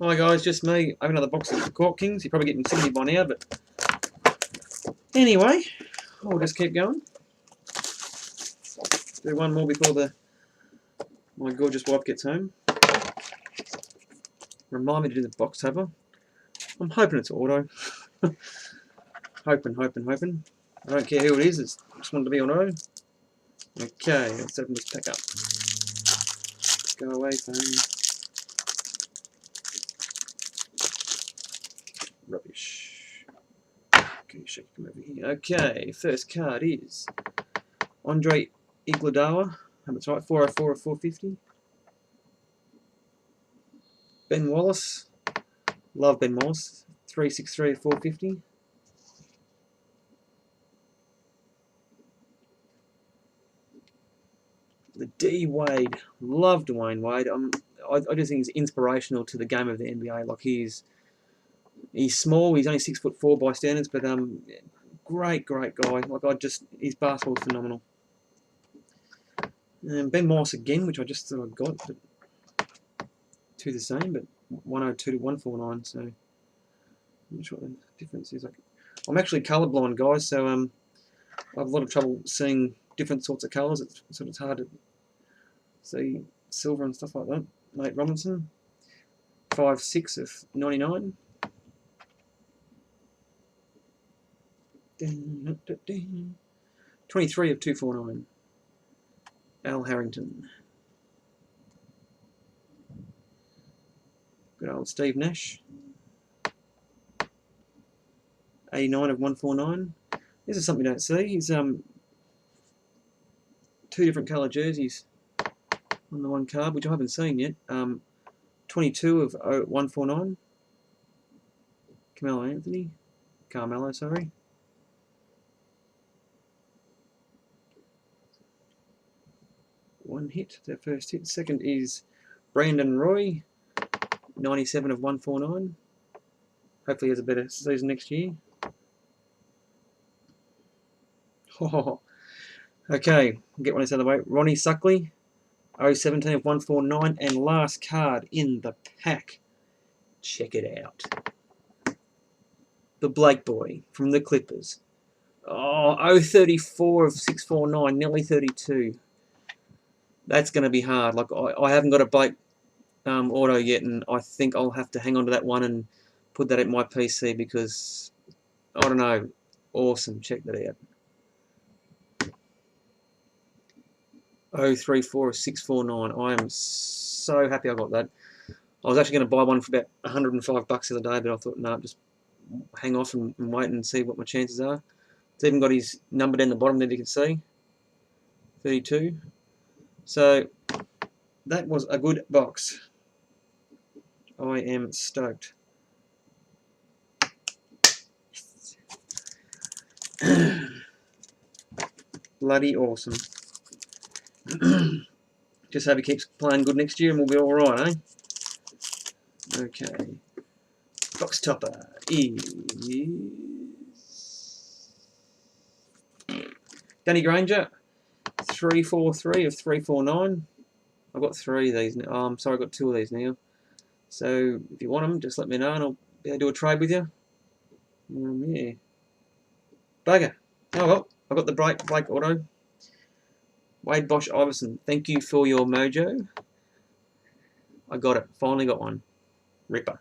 Hi guys, just me. Open another box of the Cork Kings. You're probably getting sick of me by now, but anyway, I'll just keep going. Do one more before my gorgeous wife gets home. Remind me to do the box topper. I'm hoping it's auto. hoping. I don't care who it is. I just want it to be on auto. Okay, let's open this pack up. Go away, phone. Rubbish. Okay, shake him over here. Okay, first card is Andre Iguodala. I hope it's right. 404 of 450. Ben Wallace. Love Ben Wallace. 363 of 450. The D Wade. Love Dwayne Wade. I just think he's inspirational to the game of the NBA. Like he's small. He's only 6'4" by standards, but great guy. Like his basketball's phenomenal. Ben Morris again, which I just thought I got, but two the same, but 102 to 149. So I'm not sure what the difference is. I'm actually colourblind, guys, so I have a lot of trouble seeing different sorts of colours. It's hard to see silver and stuff like that. Nate Robinson, 5'6" of 99. 23 of 249. Al Harrington. Good old Steve Nash. 89 of 149. This is something you don't see. He's two different colour jerseys on the one card, which I haven't seen yet. 22 of 149. Carmelo, sorry. One hit, their first hit. Second is Brandon Roy, 97 of 149. Hopefully he has a better season next year. Oh, okay, get one of this out of the way. Ronnie Suckley, 017 of 149. And last card in the pack. Check it out. The Blake Boy from the Clippers. Oh, 034 of 649, nearly 32. That's going to be hard. Like I haven't got a Blake auto yet, and I think I'll have to hang on to that one and put that at my PC because I don't know. Awesome. Check that out. 034 of 649. I am so happy I got that. I was actually going to buy one for about $105 the other day, but I thought, no, just hang off and wait and see what my chances are. It's even got his number down the bottom there, you can see. 32. So that was a good box. I am stoked. Bloody awesome. Just hope he keeps playing good next year and we'll be alright, eh? Okay. Box topper is Danny Granger, 343 of 349. I've got 3 of these now. Oh, I'm sorry, I've got 2 of these now. So if you want them, just let me know and I'll be able to do a trade with you. Yeah. Bugger. Oh well, I've got the Blake auto. Wade Bosch Iverson, thank you for your mojo. I got it. Finally got one. Ripper.